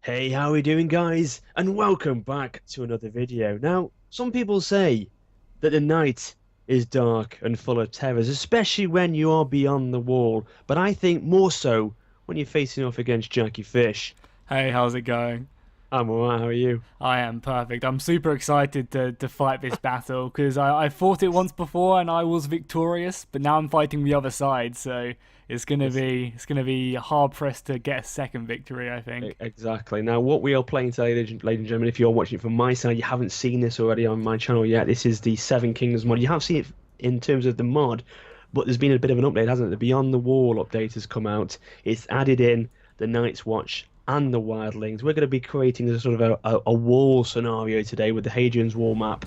Hey, how are we doing, guys? And welcome back to another video. Now, some people say that the night is dark and full of terrors, especially when you are beyond the wall. But I think more so when you're facing off against Jackie Fish. Hey, how's it going? I'm alright, how are you? I am perfect. I'm super excited to fight this battle because I fought it once before and I was victorious, but now I'm fighting the other side, so Yes, it's gonna be hard pressed to get a second victory, I think. exactly. Now, what we are playing today, ladies and gentlemen, if you're watching it from my side, you haven't seen this already on my channel yet. This is the Seven Kingdoms mod. You have seen it in terms of the mod, but there's been a bit of an update, hasn't it? The Beyond the Wall update has come out. It's added in the Night's Watch and the Wildlings. We're going to be creating a sort of a wall scenario today with the Hadrian's Wall map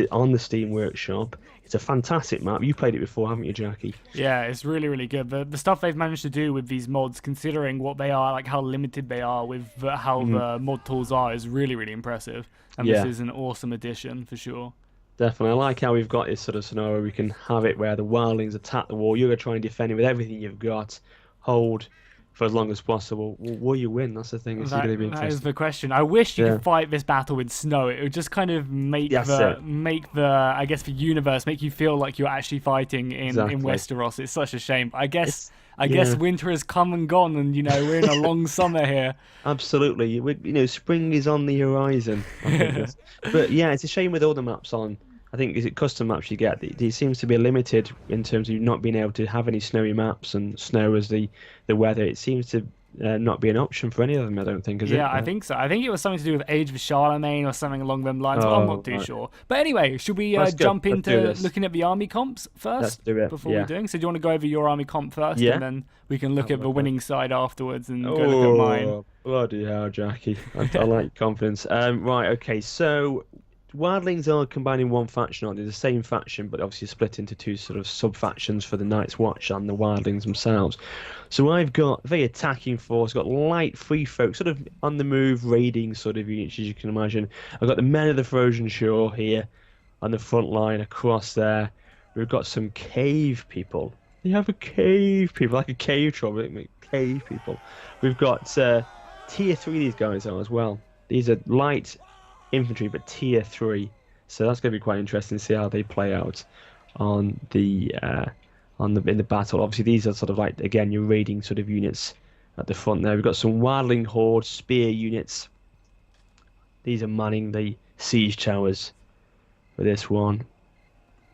on the Steam Workshop. It's a fantastic map. You played it before, haven't you, Jackie? Yeah, it's really, really good. The stuff they've managed to do with these mods, considering what they are, like how limited they are with how Mhm. the mod tools are, is really, really impressive. And this Yeah, is an awesome addition for sure. definitely. I like how we've got this sort of scenario. We can have it where the Wildlings attack the wall. You're going to try and defend it with everything you've got. Hold for as long as possible. Will you win? That's the thing. This is going to be That is interesting. the question. I wish you Yeah, could fight this battle with snow. It would just kind of that's it. make the I guess the universe make you feel like you're actually fighting in Exactly. Westeros. It's such a shame. It's I guess yeah. winter has come and gone, and we're in a long summer here. Absolutely. Spring is on the horizon. I think that's, but yeah, it's a shame with all the maps on. I think is it custom maps you get. It seems to be limited in terms of you not being able to have any snowy maps and snow as the weather. It seems to not be an option for any of them. I don't think, is it? Yeah, I think so. I think it was something to do with Age of Charlemagne or something along them lines. But I'm Oh, not too right. sure. But anyway, should we Let's go. jump Let's do into this. looking at the army comps Let's first do it. before we Yeah. doing? So do you want to go over your army comp first, and Yeah. then we can look Have a at the look at. winning side afterwards and go look at mine. Oh, bloody hell, Jackie. I like your confidence. Right, okay, so Wildlings are combined in one faction, aren't they? The same faction, but obviously split into two sort of sub-factions for the Night's Watch and the Wildlings themselves. So I've got a very attacking force, got light free folk, sort of on the move, raiding sort of units, as you can imagine. I've got the Men of the Frozen Shore here on the front line across there. We've got some cave people. They have a cave people, like a cave troll, but cave people. We've got tier 3 these guys are as well. These are light infantry, but tier 3. So that's going to be quite interesting to see how they play out on the in the battle. Obviously, these are sort of like again your raiding sort of units at the front there. We've got some Wildling Horde spear units. These are manning the siege towers for this one.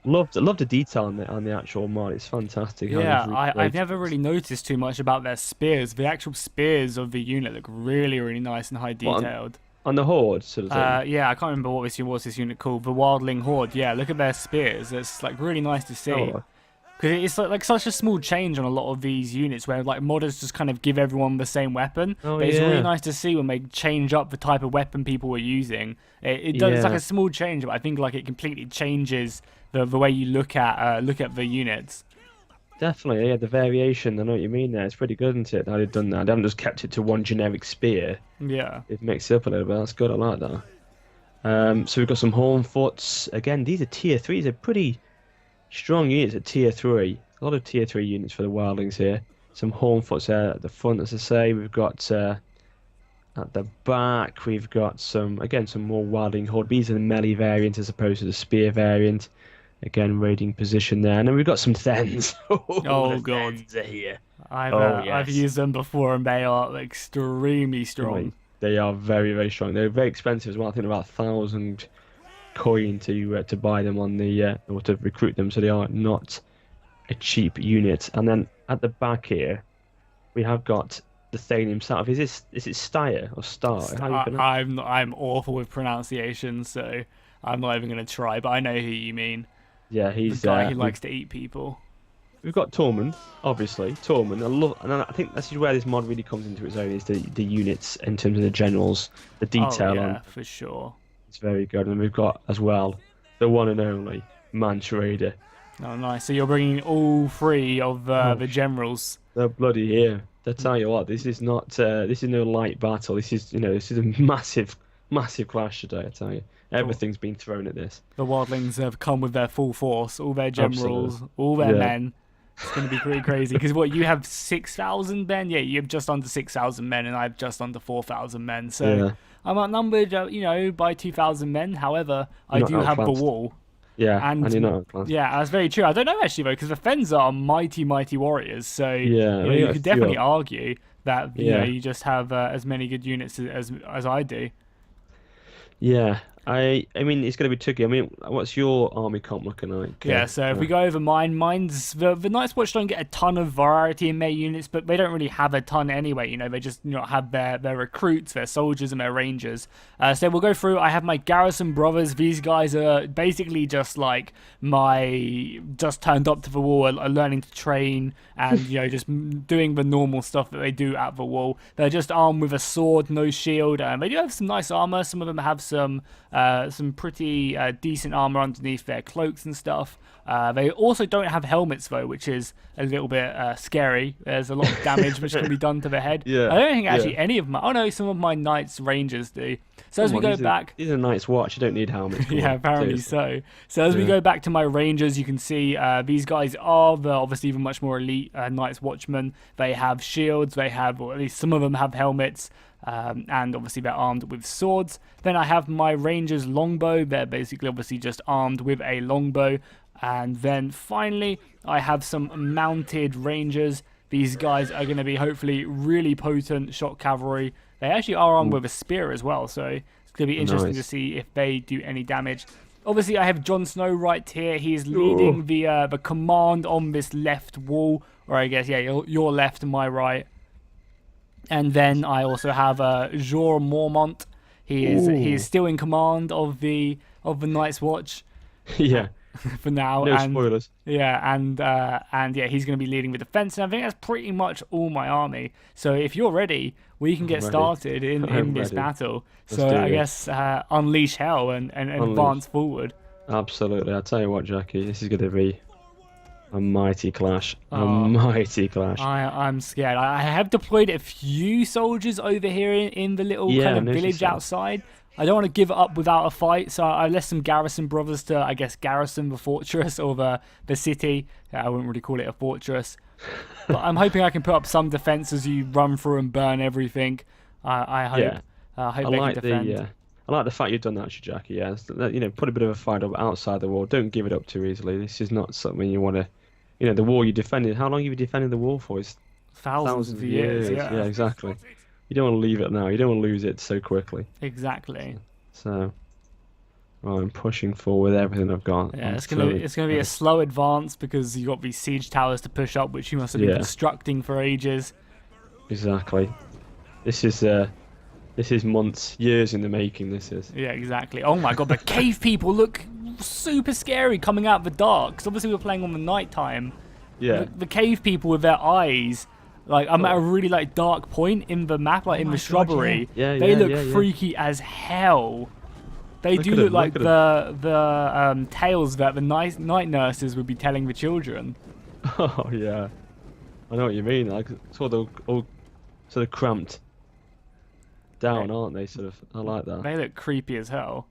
Love the detail on the actual mod. It's fantastic how Yeah, they've I've recreated never this. really noticed too much about their spears. The actual spears of the unit look really, really nice and high What detailed. on the horde sort of thing. Yeah, I can't remember what's this unit called. The Wildling Horde. Yeah, look at their spears. It's like really nice to see. Oh, Because it's like such a small change on a lot of these units where like modders just kind of give everyone the same weapon. oh But it's really yeah, nice to see when they change up the type of weapon people were using. It does, it's like yeah, a small change, but I think like it completely changes the way you look at the units. definitely. Yeah, the variation. I know what you mean there. It's pretty good, isn't it? How they've done that. They haven't just kept it to one generic spear. Yeah. They've mixed it up a little bit. That's good. I like that. So we've got some Hornfoots. Again, these are tier 3s. They're pretty strong units at tier 3. A lot of tier 3 units for the Wildlings here. Some Hornfoots there at the front, as I say. We've got at the back, we've got some more Wildling Horde. These are the melee variant as opposed to the spear variant. Again, raiding position there. And then we've got some Thens. Oh, Oh the god. Thens are here. I've Oh, I've yes. used them before and they are extremely Right. strong. They are very, very strong. They're very expensive as well. I think about 1,000 coin to buy them on the or to recruit them. So they are not a cheap unit. And then at the back here, we have got the Thane himself. Is it Styr or Star? How you pronounce? I'm awful with pronunciation, so I'm not even gonna try. But I know who you mean. Yeah, The he's guy who likes to eat people. we've got Tormund, obviously. Tormund. And I think this is where this mod really comes into its own. Is the units in terms of the generals, the Oh detail yeah, on for sure. it's very good. And we've got as well the one and only Mance Raider. Oh nice. So you're bringing all three of Oh, the generals. they're bloody here. I tell you what, this is not this is no light battle. This is a massive, massive clash today. I tell you, The, everything's been thrown at this. the wildlings have come with their full force, all their generals, Absolutely, all their yeah. men. It's going to be pretty crazy because what you have 6,000 men, yeah, you have just under 6,000 men, and I have just under 4,000 men. So Yeah. I'm outnumbered, by 2,000 men. However, I You're not do have the outclassed. wall, Yeah, and you're and not outclassed. yeah, that's very true. I don't know actually though, because the Fens are mighty, mighty warriors. So Yeah, I mean, you got a could few definitely of- argue that Yeah, you just have as many good units as I do. yeah. I mean, it's going to be tricky. I mean, what's your army comp looking like? Yeah, so if we go over mine's the Night's Watch don't get a ton of variety in their units, but they don't really have a ton anyway. They just have their recruits, their soldiers, and their rangers. So we'll go through. I have my garrison brothers. These guys are basically just like just turned up to the wall, are learning to train, and just doing the normal stuff that they do at the wall. They're just armed with a sword, no shield. They do have some nice armor. Some of them have some pretty decent armor underneath their cloaks and stuff. They also don't have helmets though, which is a little bit scary. There's a lot of damage which can be done to the head. Yeah, I don't think actually yeah. any of my. Oh no, some of my knights rangers do. So as we go back. These are Night's Watch. You don't need helmets. Come Yeah, on, apparently seriously. so. So as we Yeah. go back to my rangers, you can see these guys are obviously the much more elite Night's Watchmen. They have shields. They have, or at least some of them have helmets. And obviously they're armed with swords. Then I have my rangers longbow. They're basically obviously just armed with a longbow. And then finally I have some mounted rangers. These guys are going to be hopefully really potent shock cavalry. They actually are armed with a spear as well, so it's going to be interesting to see if they do any damage. Obviously I have Jon Snow right here. He is leading the command on this left wall, or I guess your left and my right. And then I also have Jeor Mormont. He is still in command of the Night's Watch Yeah. for now. No and spoilers. yeah, and yeah, he's going to be leading with defense. And I think that's pretty much all my army. So if you're ready, we can get ready. started in this ready. battle. Let's So do I this. guess unleash hell and advance forward. Absolutely. I'll tell you what, Jackie. This is going to be a mighty clash. A Oh. mighty clash. I'm scared. I have deployed a few soldiers over here in the little Yeah, kind I of noticed village that. outside. I don't want to give it up without a fight, so I left some garrison brothers to, I guess, garrison the fortress or the city. I wouldn't really call it a fortress. But I'm hoping I can put up some defense as you run through and burn everything. I hope. Yeah. I hope I they like can defend. I like the fact you've done that, actually, Jackie. Yeah, put a bit of a fight up outside the wall. Don't give it up too easily. This is not something you want to. The wall you defended. How long have you defended the wall for? It's Thousands of years. Yeah, exactly. You don't want to leave it now. You don't want to lose it so quickly. Exactly. So, I'm pushing forward everything I've got. Yeah, it's gonna be a slow advance because you got these siege towers to push up, which you must have been constructing for ages. Exactly. This is months, years in the making. This is. Yeah, exactly. Oh my god, the cave people look super scary coming out of the dark. Because obviously we're playing on the night time. Yeah. The cave people with their eyes. Like, I'm at a really dark point in the map, like in the shrubbery. Yeah, they look yeah. freaky as hell. They Look do at look them, like look at the tales that the night nurses would be telling the children. Oh yeah. I know what you mean. Like sort of all sort of cramped down, aren't they? Sort of. I like that. They look creepy as hell.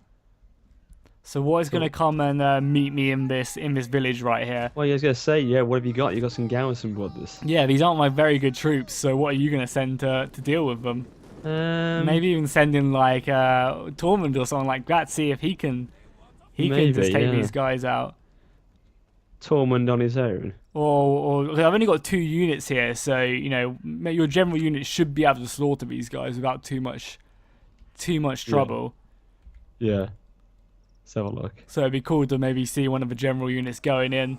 So what is going to come and meet me in this village right here? Well, I was gonna say, yeah. What have you got? You got some garrison brothers. Yeah, these aren't my very good troops. So what are you going to send to deal with them? Maybe even send in like Tormund or something like that. See if he can just take these guys out. Tormund on his own. Or 'cause I've only got 2 units here, so your general unit should be able to slaughter these guys without too much trouble. Yeah. Let's have a look. So it'd be cool to maybe see one of the general units going in.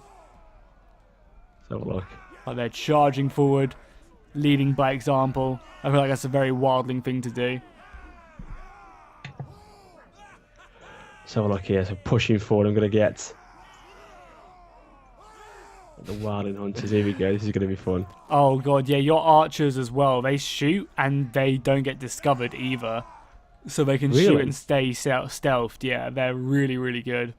Let's have a look. Like they're charging forward, leading by example. I feel like that's a very wildling thing to do. Let's have a look here. So pushing forward, I'm gonna get the wilding hunters. Here we go. This is gonna be fun. Oh god, yeah, your archers as well. They shoot and they don't get discovered either. So they can shoot and stay stealthed. Yeah, they're really, really good.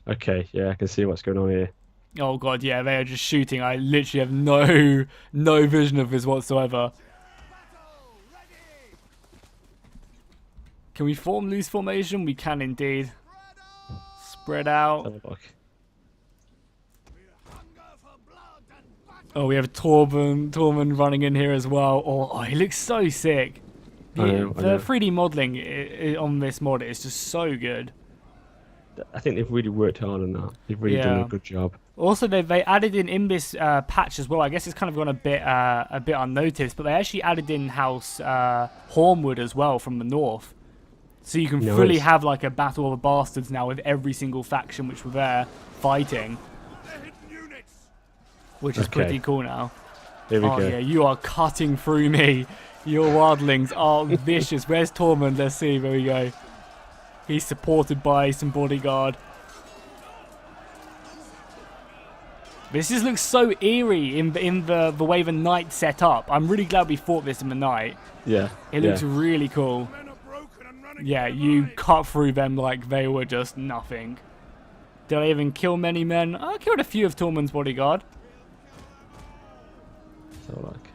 Okay, yeah, I can see what's going on here. Oh god, yeah, they are just shooting. I literally have no vision of this whatsoever. Can we form loose formation? We can indeed. Spread out. Let's have a look. Oh, we have Tormund running in here as well. Oh, he looks so sick. I know. The 3D modeling on this mod is just so good. I think they've really worked hard on that. They've really done a good job. Also, they added in this patch as well. I guess it's kind of gone a bit unnoticed, but they actually added in House Hornwood as well from the north, so you can fully have like a battle of the bastards now with every single faction which were there fighting, which is pretty cool now. Here we go. Yeah, you are cutting through me. Your wildlings are vicious. Where's Tormund? Let's see. There we go. He's supported by some bodyguard. This just looks so eerie in the way the night set up. I'm really glad we fought this in the night. Yeah. It looks really cool. Yeah, you cut through them like they were just nothing. Did I even kill many men? I killed a few of Tormund's bodyguard. So like,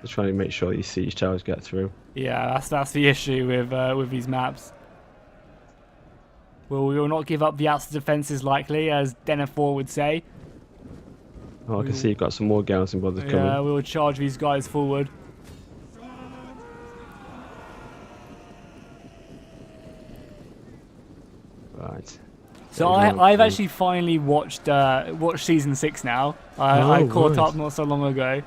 just trying to make sure these siege towers get through. Yeah, that's the issue with these maps. Well, we will not give up the outer defences likely, as Denethor would say. Oh, I can see you've got some more garrison brothers coming. Yeah, we will charge these guys forward. Right. So I've actually finally watched season 6 now. I caught up not so long ago.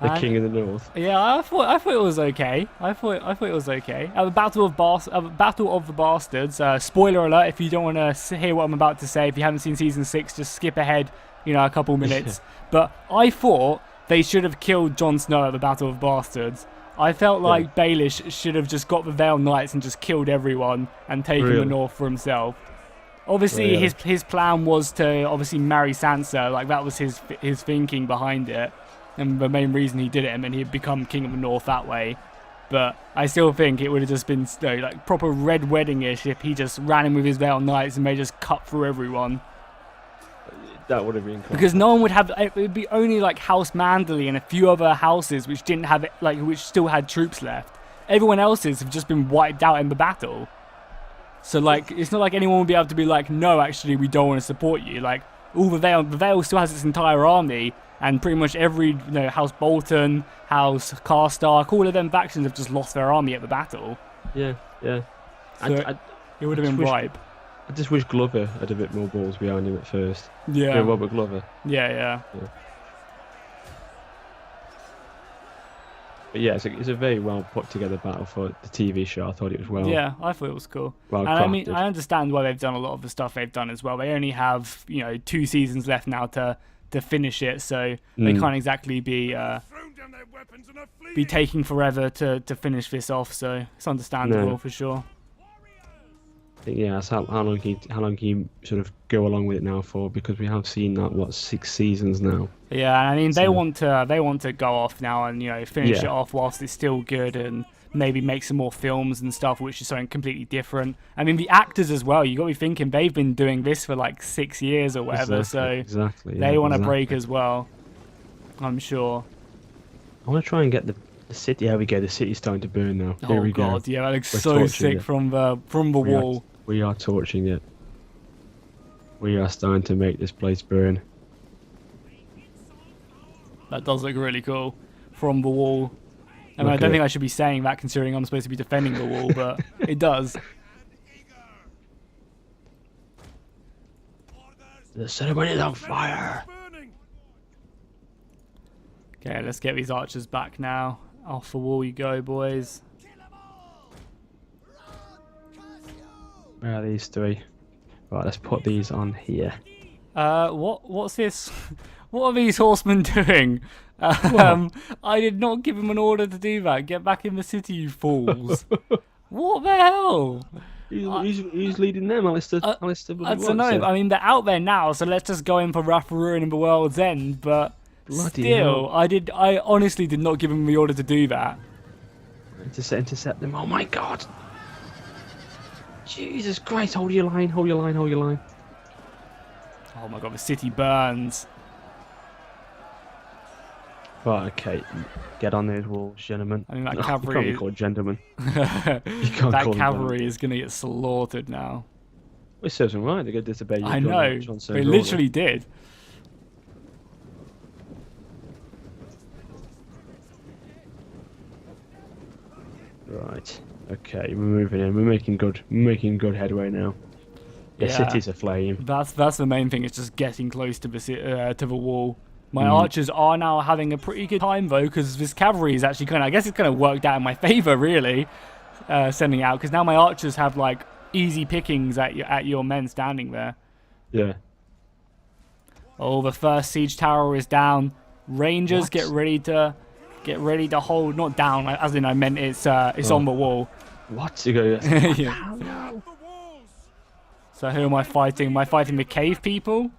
The King of the North. Yeah, I thought it was okay. I thought it was okay. The Battle of the Bastards. Spoiler alert: if you don't want to hear what I'm about to say, if you haven't seen season 6, just skip ahead. A couple minutes. But I thought they should have killed Jon Snow at the Battle of the Bastards. I felt like Baelish should have just got the Vale Knights and just killed everyone and taken the North for himself. Obviously, his plan was to obviously marry Sansa. Like that was his thinking behind it. And the main reason he did it, and then he'd become King of the North that way. But I still think it would have just been like proper Red Wedding-ish if he just ran in with his Vale Knights and they just cut through everyone. That would have been cool. Because no one would have. It would be only like House Manderley and a few other houses which didn't have which still had troops left. Everyone else's have just been wiped out in the battle. So like, it's not like anyone would be able to be like, no, actually, we don't want to support you. Like, all the Vale still has its entire army. And pretty much every, House Bolton, House Karstark, all of them factions have just lost their army at the battle. Yeah. So it would have been ripe. I just wish Glover had a bit more balls behind him at first. Yeah. Robert Glover. Yeah. But yeah, it's a very well put together battle for the TV show. I thought it was well. Yeah, I thought it was cool. Well and crafted. I mean, I understand why they've done a lot of the stuff they've done as well. They only have 2 seasons left now to finish it, so they can't exactly be taking forever to finish this off. So it's understandable for sure. I think that's how long can you sort of go along with it now for, because we have seen that 6 seasons now. Yeah, I mean they want to go off now and finish it off whilst it's still good, and maybe make some more films and stuff, which is something completely different. I mean, the actors as well, you got to be thinking they've been doing this for like 6 years or whatever, they want to break as well, I'm sure. I want to try and get the city. There we go, the city's starting to burn now. Here we God, go. yeah, that looks so sick from the wall. We are torching it. We are starting to make this place burn. That does look really cool from the wall. I mean, I don't think I should be saying that considering I'm supposed to be defending the wall, but it does. The ceremony is on fire. Okay, let's get these archers back now. Off the wall you go, boys. Where are these 3? Right, let's put these on here. What's this? What are these horsemen doing? I did not give him an order to do that. Get back in the city, you fools. What the hell? He's leading them, Alistair. I don't know. I mean, they're out there now, so let's just go in for Wrath of Ruin and the World's End. But Bloody still, hell. I honestly did not give him the order to do that. Intercept them. Oh my God. Jesus Christ, hold your line. Oh my God, the city burns. Right, okay. Get on those walls, gentlemen. I mean, that You cavalry... can't be called gentlemen. That cavalry is going to get slaughtered now. It serves them right. They're going to disobey you. I know. They literally did. Right. Okay, we're moving in. We're making good headway now. The Yeah. city's aflame. That's the main thing. It's just getting close to the wall. My archers are now having a pretty good time though, because this cavalry is actually I guess it's kind of worked out in my favor really, sending out, because now my archers have like easy pickings at your men standing there. Yeah. Oh, the first siege tower is down. Rangers, What? get ready to hold. Not down, as in I meant it's on the wall. What? You go. Yeah. Oh no. So who am I fighting? Am I fighting the cave people?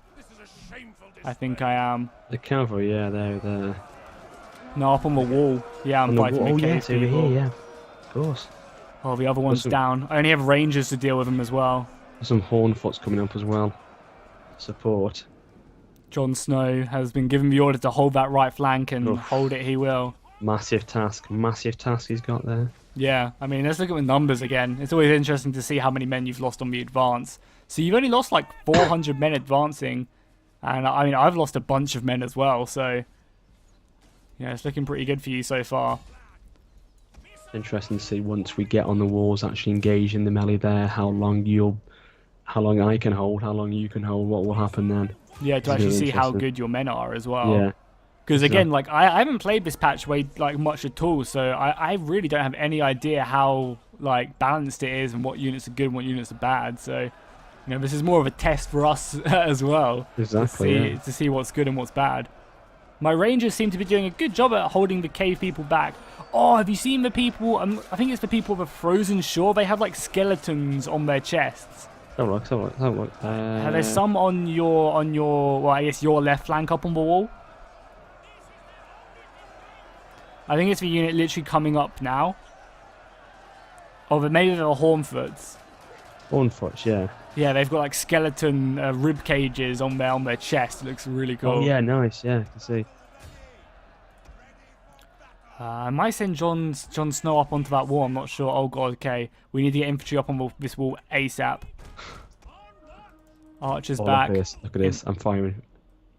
I think I am. The cavalry, yeah, they're No, up on the wall. Yeah, I'm on the fighting wall. the Oh yeah, cave it's over people. here, yeah. Of course. Oh, the other one's Awesome. down. I only have rangers to deal with them as well. There's some Hornfoots coming up as well. Support. Jon Snow has been given the order to hold that right flank, and Oof. hold it he will. Massive task he's got there. Yeah, I mean, let's look at the numbers again. It's always interesting to see how many men you've lost on the advance. So you've only lost like 400 men advancing, and I mean, I've lost a bunch of men as well, so yeah, it's looking pretty good for you so far. Interesting to see once we get on the walls, actually engage in the melee there, how long I can hold, how long you can hold, what will happen then. Yeah, to It's actually really see how interesting. good your men are as well. Yeah. Because exactly. again, like I haven't played this patch like much at all, so I really don't have any idea how like balanced it is and what units are good and what units are bad. So, this is more of a test for us as well. Exactly. To see what's good and what's bad. My rangers seem to be doing a good job at holding the cave people back. Oh, have you seen the people? I think it's the people of the frozen shore. They have like skeletons on their chests. Have a look. There's some on your well, I guess your left flank up on the wall. I think it's the unit literally coming up now. Oh, but maybe they're Hornfoots. Hornfoots, yeah. Yeah, they've got like skeleton rib cages on their chest. It looks really cool. Oh yeah, nice. Yeah, I can see. I might send Jon Snow up onto that wall. I'm not sure. Oh god, okay. We need to get infantry up on this wall ASAP. Archer's back. Look at this. I'm firing.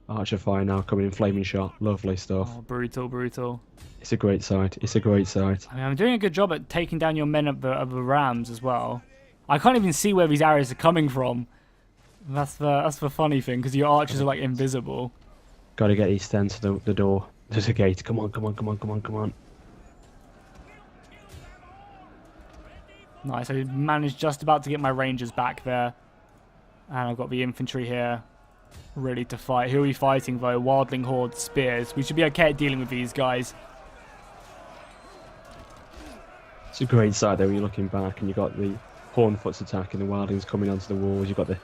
Archer fire now, coming in, flaming shot. Lovely stuff. Oh, brutal. It's a great sight. I mean, I'm doing a good job at taking down your men of the rams as well. I can't even see where these arrows are coming from. That's the funny thing, because your archers are like invisible. Got to get these stands to the door. There's a gate. Come on. Nice. I managed just about to get my rangers back there, and I've got the infantry here, ready to fight. Who are we fighting though? Wildling horde spears. We should be okay at dealing with these guys. It's a great sight there when you're looking back, and you've got the Hornfoots attacking, the Wildlings coming onto the walls. You've got the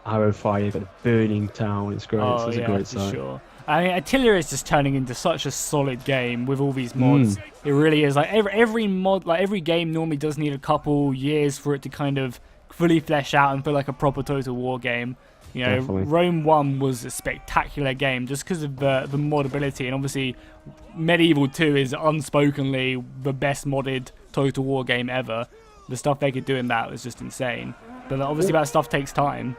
arrow fire, you've got the burning town. It's great. Oh It's a yeah, great for sight. sure. I mean, artillery is just turning into such a solid game with all these mods. It really is. Like every mod, like every game normally does need a couple years for it to kind of fully flesh out and feel like a proper Total War game. Definitely. Rome 1 was a spectacular game just because of the modability, and obviously Medieval 2 is unspokenly the best modded Total War game ever. The stuff they could do in that was just insane. But obviously that stuff takes time.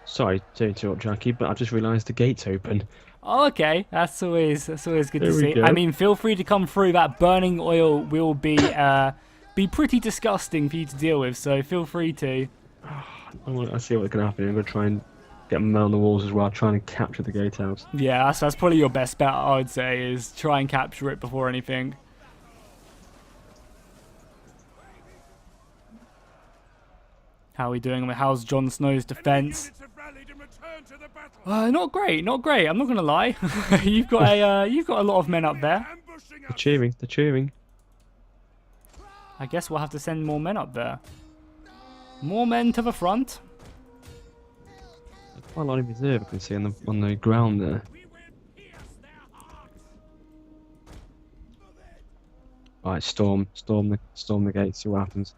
Sorry to interrupt, Jackie, but I just realised the gate's open. Oh, okay, that's always good to There we see. go. I mean, feel free to come through. That burning oil will be pretty disgusting for you to deal with. So feel free to. I see what's going to happen. I'm going to try and get them on the walls as well, trying to capture the gatehouse. Yeah, that's probably your best bet. I would say is try and capture it before anything. How are we doing? How's Jon Snow's defense? Not great. I'm not gonna lie. You've got a lot of men up there. They're cheering. I guess we'll have to send more men up there. More men to the front. Quite a lot of reserve I can see on the ground there. Alright, storm the gate, see what happens.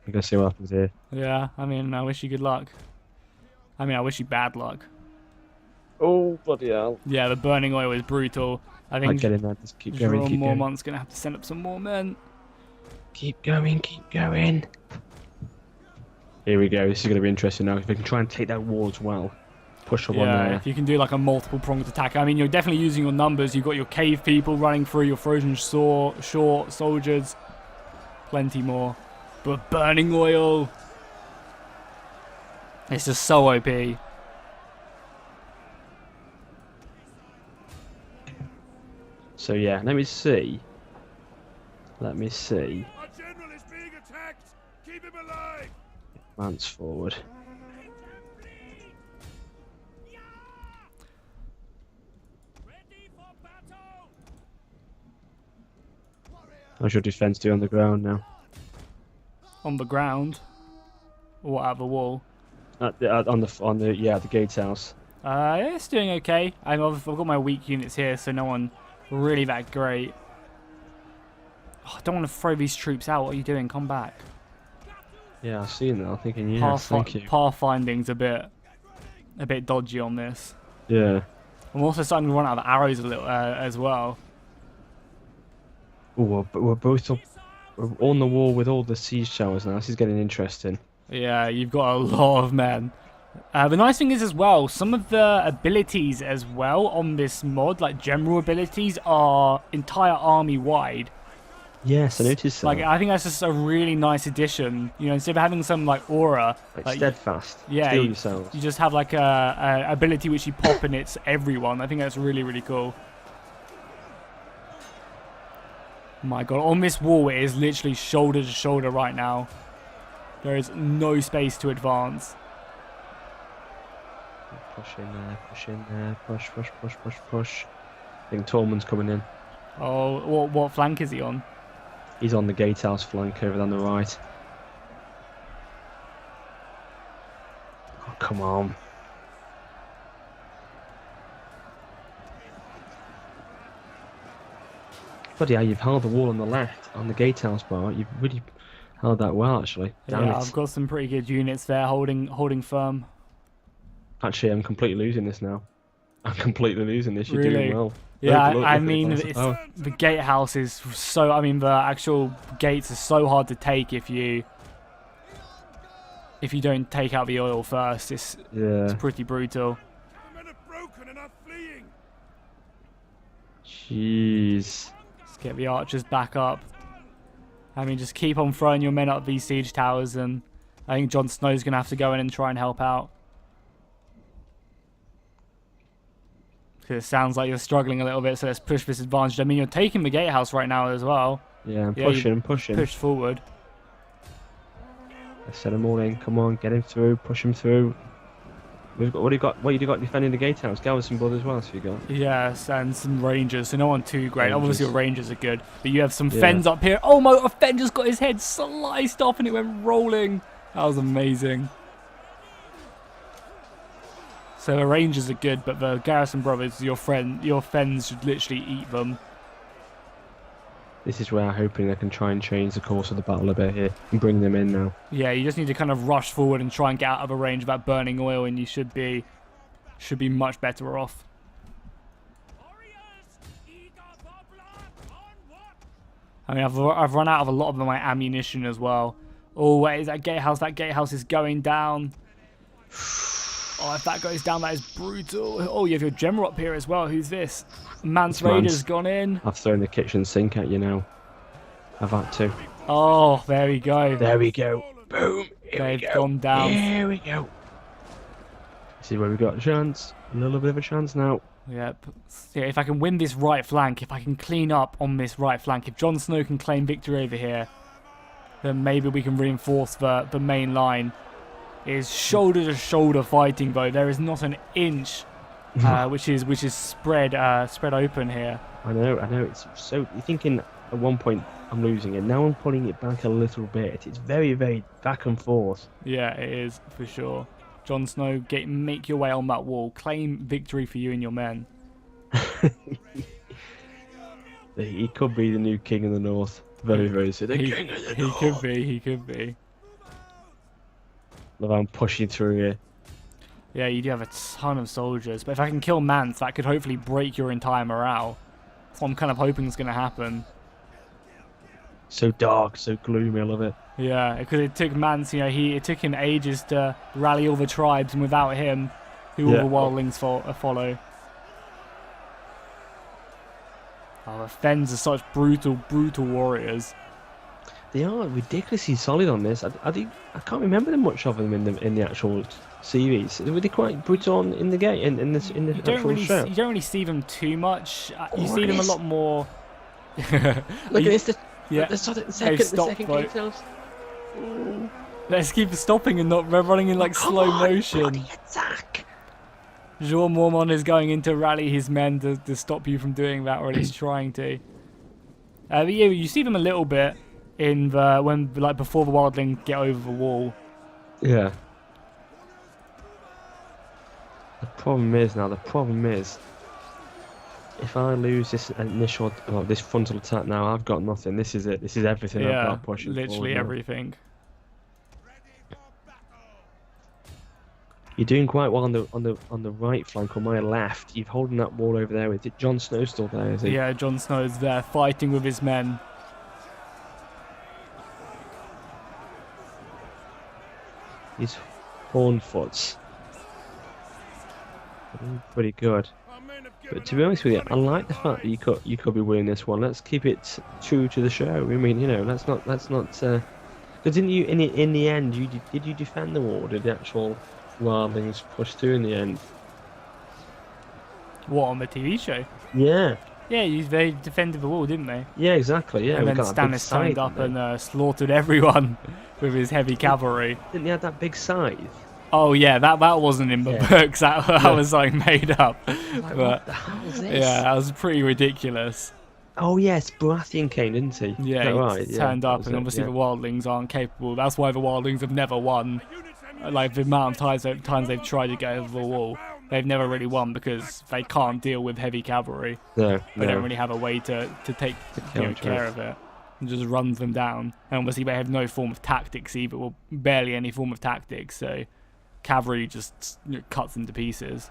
I'm gonna see what happens here. Yeah, I mean, I wish you good luck. I mean, I wish you bad luck. Oh, bloody hell. Yeah, the burning oil is brutal. I I think get in there, just keep Jeor going. Mormont's going to have to send up some more men. Keep going. Here we go, this is going to be interesting now. If we can try and take that wall as well. Push up on Yeah, there. if you can do like a multiple pronged attack. I mean, you're definitely using your numbers. You've got your cave people running through, your frozen shore soldiers. Plenty more. But burning oil. It's just so OP. So yeah, let me see. Let me see. Our general is being attacked. Keep him alive. Advance forward. Ready for battle. How's your defense do on the ground now? On the ground. Or out of the wall. On the gatehouse. Yeah, it's doing okay. I've got my weak units here, so no one really that great. Oh, I don't want to throw these troops out. What are you doing? Come back. Yeah, I've seen that. I'm thinking, yes, thank you. Pathfinding's a bit dodgy on this. Yeah. I'm also starting to run out of arrows a little as well. Oh, we're both up. We're on the wall with all the siege towers now. This is getting interesting. Yeah, you've got a lot of men. The nice thing is as well, some of the abilities as well on this mod, like general abilities, are entire army wide. Yes, I noticed that. Like, I think that's just a really nice addition. You know, instead of having some like aura, like steadfast. Yeah, Steel yourselves. you just have like a ability which you pop and it's everyone. I think that's really, really cool. My god, on this wall it is literally shoulder to shoulder right now. There is no space to advance. Push in there, push in there, push, push, push, push, push. I think Tormund's coming in. Oh, what flank is he on? He's on the gatehouse flank over on the right. Oh, come on. Bloody hell, you've held the wall on the left, on the gatehouse bar. You've really held that well, actually. Damn Yeah, it. I've got some pretty good units there holding firm. Actually, I'm completely losing this now. I'm completely losing this. You're Really? doing well. Yeah, Look I at the mean, balance of power. the gatehouse is so. I mean, the actual gates are so hard to take if you don't take out the oil first. It's pretty brutal. The men have broken and are fleeing. Jeez. Let's get the archers back up. I mean, just keep on throwing your men up these siege towers, and I think Jon Snow's gonna have to go in and try and help out. It sounds like you're struggling a little bit, so let's push this advantage. I mean, you're taking the gatehouse right now as well. Yeah, I'm pushing, I'm pushing. Push forward. I set them all in. Come on, get him through, push him through. We've got, what have you got defending the gatehouse? Garrison blood as well, as you got. Yes, and some rangers, so no one too great. Rangers. Obviously, your rangers are good, but you have some Fens up here. Oh my, a Fen just got his head sliced off and it went rolling. That was amazing. So the rangers are good, but the garrison brothers, your Fens should literally eat them. This is where I'm hoping I can try and change the course of the battle a bit here and bring them in now. Yeah, you just need to kind of rush forward and try and get out of a range of that burning oil, and you should be much better off. I mean, I've run out of a lot of my ammunition as well. Oh, wait, is that gatehouse? That gatehouse is going down. Oh, if that goes down, that is brutal. Oh, you have your general up here as well. Who's this? Mance Raider's gone in. I've thrown the kitchen sink at you now. I've had to. Oh, there we go. There we go. Boom. They've gone down. Here we go. See where we've got a chance. A little bit of a chance now. Yep. Yeah, if I can win this right flank, if I can clean up on this right flank, if Jon Snow can claim victory over here, then maybe we can reinforce the main line. It is shoulder to shoulder fighting though. There is not an inch which is spread open here. I know. It's so. You're thinking at one point I'm losing it. Now I'm pulling it back a little bit. It's very, very back and forth. Yeah, it is for sure. Jon Snow, make your way on that wall. Claim victory for you and your men. He could be the new king of the north. Very, very soon. He could be. He could be. Look, I'm pushing through here. Yeah, you do have a ton of soldiers, but if I can kill Mance, that could hopefully break your entire morale. That's what I'm kind of hoping is going to happen. So dark, so gloomy, I love it. Yeah, because it took Mance, it took him ages to rally all the tribes, and without him, who all the wildlings follow. Oh, the Fens are such brutal warriors. They are ridiculously solid on this. I can't remember them much of them in the actual series. Were they quite brutal in the game in the actual show? You don't really see them too much. You Oh, see look them at a this. lot more. Look at this. Yeah. The They've second stopped, game like- tells. Ooh. Let's keep stopping and not running in like Come slow on, motion. bloody attack. Jeor Mormont is going in to rally his men to stop you from doing that, or at least trying to. But yeah, you see them a little bit in before the wildlings get over the wall. Yeah. The problem is, if I lose this initial, this frontal attack now, I've got nothing. This is it. This is everything I've Yeah, got pushing literally forward now. everything. You're doing quite well on the right flank. On my left, you're holding that wall over there. Is it Jon Snow still there? Is he? Yeah, Jon Snow's there fighting with his men. He's Hornfoots. Pretty good. Our men have But given to be honest with you, I like the fact that you could be winning this one. Let's keep it true to the show. I mean, you know, let's not. Because didn't you in the end? Did you defend the wall? Did the actual Wildlings push through in the end? What, on the TV show? Yeah. Yeah, they defended the wall, didn't they? Yeah, exactly. Yeah. And we then got that big Stannis turned scythe, up didn't and slaughtered everyone with his heavy cavalry. Didn't he have that big scythe? Oh yeah, that wasn't in the Yeah. books. That Yeah. was something made up. Like, But what the hell is this? yeah, that was pretty ridiculous. Oh yes, Baratheon came, didn't he? Is Yeah, that he right? Yeah, turned that up, was and it, obviously yeah. the wildlings aren't capable. That's why the wildlings have never won. Like the amount of times they've tried to get over the wall, they've never really won because they can't deal with heavy cavalry. No, They no. don't really have a way to take counter care of it. It just runs them down. And obviously they have no form of tactics either, well, barely any form of tactics. So cavalry just cuts them to pieces.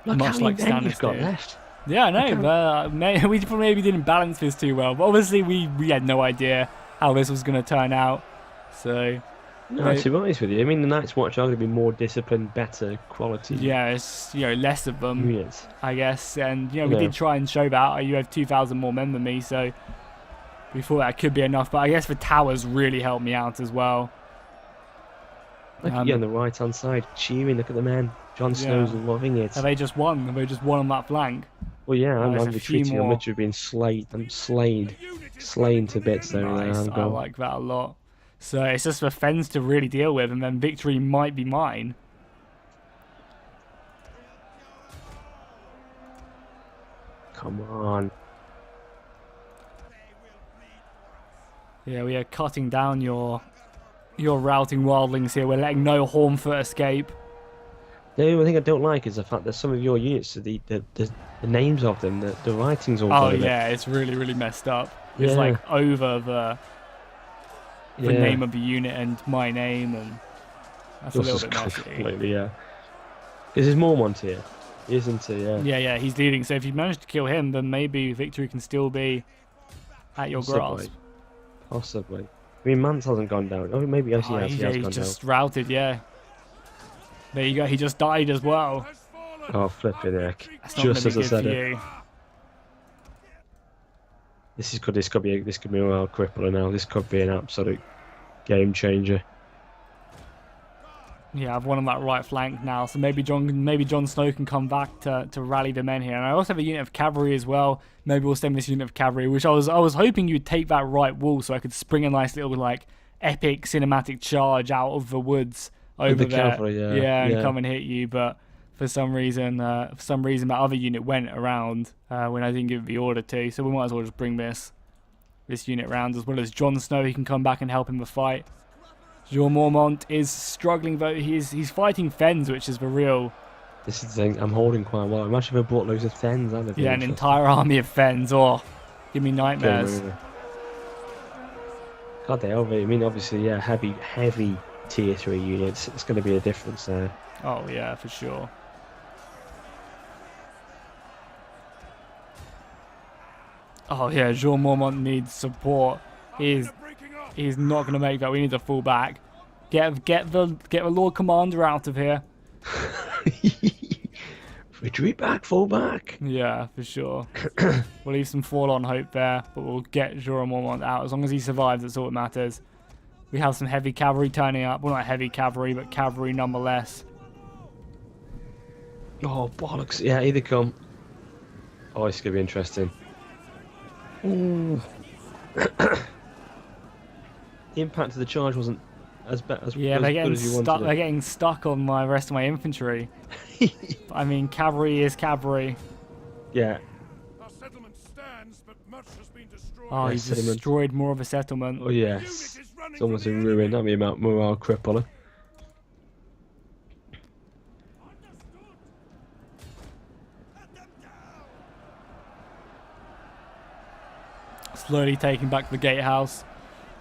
Look much how many like men Stannis you've got did. left. Yeah, I know. We maybe didn't balance this too well. But obviously we had no idea how this was going to turn out. So No, Right. to be honest with you, I mean the Night's Watch are going to be more disciplined, better quality yeah, it's less of them, units. I guess. And we Yeah. did try and show that. You have 2,000 more men than me, so we thought that could be enough. But I guess the towers really helped me out as well. Look at you on the right hand side, cheering. Look at the men. Jon Snow's loving it. Have they just won? Have they just won on that flank? Well, yeah, I'm there's a few retreating. I'm more. literally being slayed. I'm slain to bits there. Nice. I'm I gone. like that a lot. So it's just the fens to really deal with, and then victory might be mine. Come on. Yeah, we are cutting down your routing wildlings here. We're letting no Hornfoot escape. The only thing I don't like is the fact that some of your units, the names of them, the writing's all Oh got a bit- yeah, it's really really messed up. It's Yeah. like over the yeah. name of the unit and my name, and that's a Yours little is bit messy. completely, yeah. Is his Mormont here? Isn't he? Yeah. Yeah, he's leading. So if you manage to kill him, then maybe victory can still be at your Possibly. grasp. Possibly. I mean, Mance hasn't gone down. Oh, maybe yes, he Oh, has. He yeah, has he's gone just routed. Yeah. There you go. He just died as well. has fallen. down. Oh, flipping heck. That's not Just gonna as be I good said for it. you. This could be a real crippler now. This could be an absolute game changer. Yeah, I've won on that right flank now, so maybe Jon Snow can come back to rally the men here. And I also have a unit of cavalry as well. Maybe we'll send this unit of cavalry, which I was hoping you'd take that right wall so I could spring a nice little like epic cinematic charge out of the woods over the there. cavalry, yeah, and yeah. come and hit you. But for some reason that other unit went around when I didn't give it the order to. So we might as well just bring this unit around, as well as Jon Snow. He can come back and help in the fight. Jeor Mormont is struggling though. He's fighting fens, which is the real. This is the thing. I'm holding quite well. Imagine if I brought loads of fens. That'd be Yeah, an interesting. entire army of fens. Oh, give me Game nightmares. over. God, they are. I mean, obviously, yeah, heavy tier 3 units. It's going to be a difference there. Oh yeah, for sure. Oh yeah, Jeor Mormont needs support. He's Breaking off. He's not going to make that. We need to fall back. Get the Lord Commander out of here. Retreat back, fall back. Yeah, for sure. We'll leave some forlorn hope there, but we'll get Jeor Mormont out. As long as he survives, that's all that matters. We have some heavy cavalry turning up. Well, not heavy cavalry, but cavalry nonetheless. Oh, bollocks. Yeah, here they come. Oh, it's going to be interesting. Ooh. The impact of the charge wasn't as bad as, Yeah, as they're good getting as you wanted stuck. it. They're getting stuck on my rest of my infantry. I mean, cavalry is cavalry. Yeah. Our settlement stands, but much has been destroyed. Oh, Yeah, he's settlement. destroyed more of a settlement. Oh, yes. It's almost in ruin. That'd be a morale crippler. Slowly taking back the gatehouse.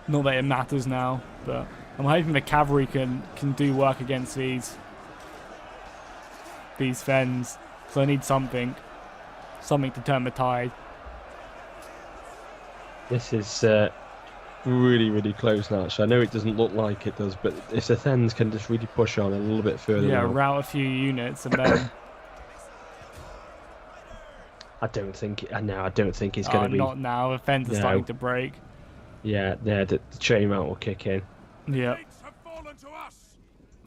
Not that it matters now, but I'm hoping the cavalry can do work against these fens. So I need something to turn the tide. This is really, really close now. So I know it doesn't look like it does, but if the Thens can just really push on a little bit further. Yeah, now, route a few units and then. I don't think it's going Oh, to be. not now. The fens are No. starting to break. Yeah, the chain mount will kick in. Yeah. Gates have fallen to us.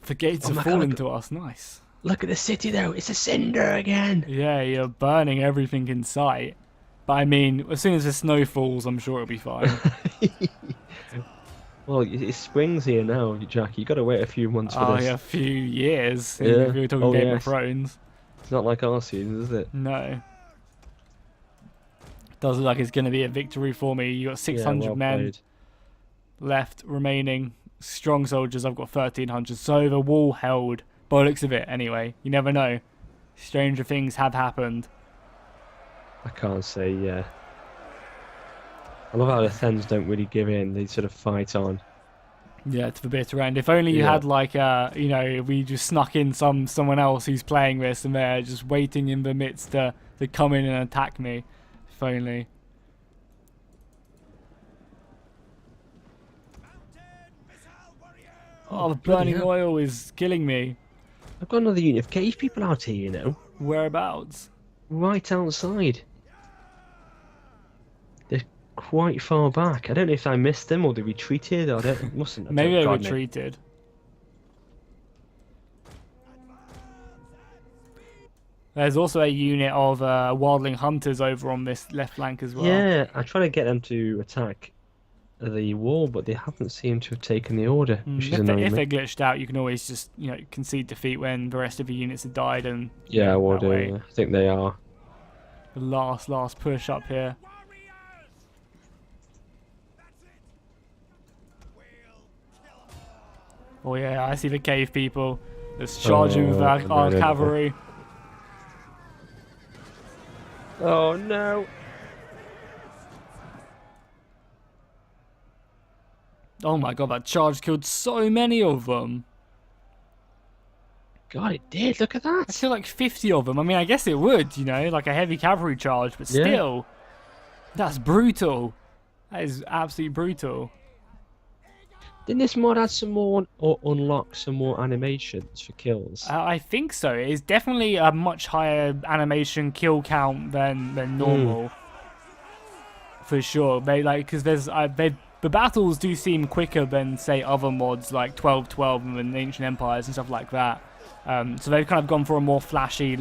The gates Oh have my God, fallen look- to us. Nice. Look at the city though, it's a cinder again. Yeah, you're burning everything in sight. But I mean, as soon as the snow falls, I'm sure it'll be fine. Well, it's springs here now, Jack. You got to wait a few months for Oh, this. yeah, a few years. Yeah. If we were talking Oh, Game of yes. Thrones. It's not like our season, is it? No. Does look like it's going to be a victory for me. You got 600 Yeah, well men played. left remaining. Strong soldiers. I've got 1,300. So the wall held. By the looks of it, anyway. You never know. Stranger things have happened. I can't say, yeah. I love how the Thens don't really give in. They sort of fight on. Yeah, to the bitter end. If only you Yeah. had like you know, if we just snuck in someone else who's playing this and they're just waiting in the midst to come in and attack me. If only. Oh, the bloody burning hell. oil is killing me. I've got another unit of cave people out here, you know. Whereabouts? Right outside. They're quite far back. I don't know if I missed them or they retreated. I don't. Mustn't. I Maybe don't- they God, no. retreated. There's also a unit of wildling hunters over on this left flank as well. Yeah, I try to get them to attack the wall, but they haven't seemed to have taken the order, which is If annoying they're me. glitched out, you can always just concede defeat when the rest of the units have died, and Yeah, I will that do. way. I think they are. The last push up here. Warriors! That's it. We'll kill 'em all. Oh yeah, I see the cave people. Let's charge in with our no. cavalry. Oh no! Oh my god, that charge killed so many of them. God, it did. Look at I that. feel like 50 of them. I mean, I guess it would, like a heavy cavalry charge, but Yeah. still. That's brutal. That is absolutely brutal. Didn't this mod add some more or unlock some more animations for kills? I think so. It's definitely a much higher animation kill count than normal. For sure. Because the battles do seem quicker than say other mods like 1212 and Ancient Empires and stuff like that. So they've kind of gone for a more flashy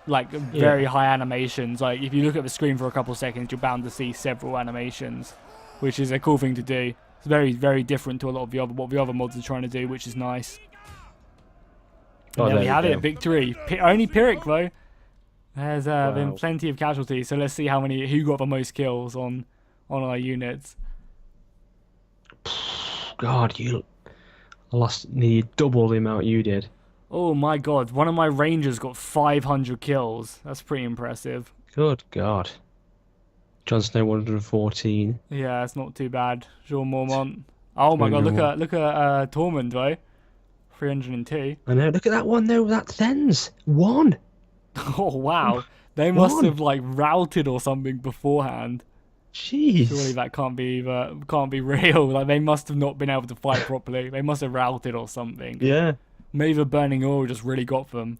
very high animations. Like if you look at the screen for a couple of seconds, you're bound to see several animations, which is a cool thing to do. It's very, very different to a lot of what the other mods are trying to do, which is nice. And there we have it, victory. Only Pyrrhic though. There's been Wow. plenty of casualties, so let's see who got the most kills on our units. God, I lost nearly double the amount you did. Oh my god, one of my rangers got 500 kills. That's pretty impressive. Good God. Jon Snow 114. Yeah, it's not too bad. Jeor Mormont. Oh my god, look at Tormund though. 302. I know. Look at that one though. That Thens. One. Oh wow. They must One. have routed or something beforehand. Jeez. Surely that can't be real. Like they must have not been able to fight properly. They must have routed or something. Yeah. Maybe the burning oil just really got them.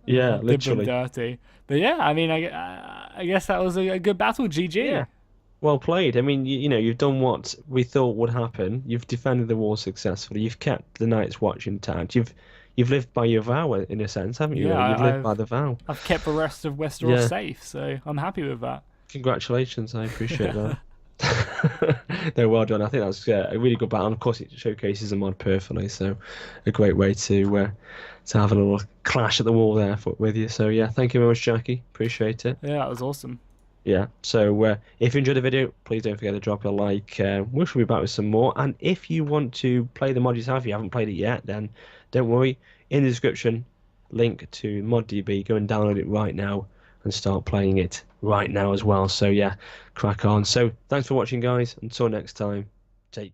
Yeah, Did them literally. dirty. But yeah, I mean, I guess that was a good battle. GG. Yeah. Well played. I mean, you know, you've done what we thought would happen. You've defended the wall successfully. You've kept the Night's Watch intact. You've lived by your vow in a sense, haven't you? Yeah, Really, you've lived by I've the vow. I've kept the rest of Westeros Yeah. safe, so I'm happy with that. Congratulations. I appreciate that. No, well done. I think that's a really good battle. And of course, it showcases the mod perfectly. So, a great way to have a little clash at the wall there with you. So, yeah, thank you very much, Jackie. Appreciate it. Yeah, that was awesome. Yeah. So, if you enjoyed the video, please don't forget to drop a like. We shall be back with some more. And if you want to play the mod yourself, if you haven't played it yet, then don't worry. In the description, link to ModDB. Go and download it right now and start playing it right now as well. So, yeah, crack on. So, thanks for watching, guys. Until next time, take care.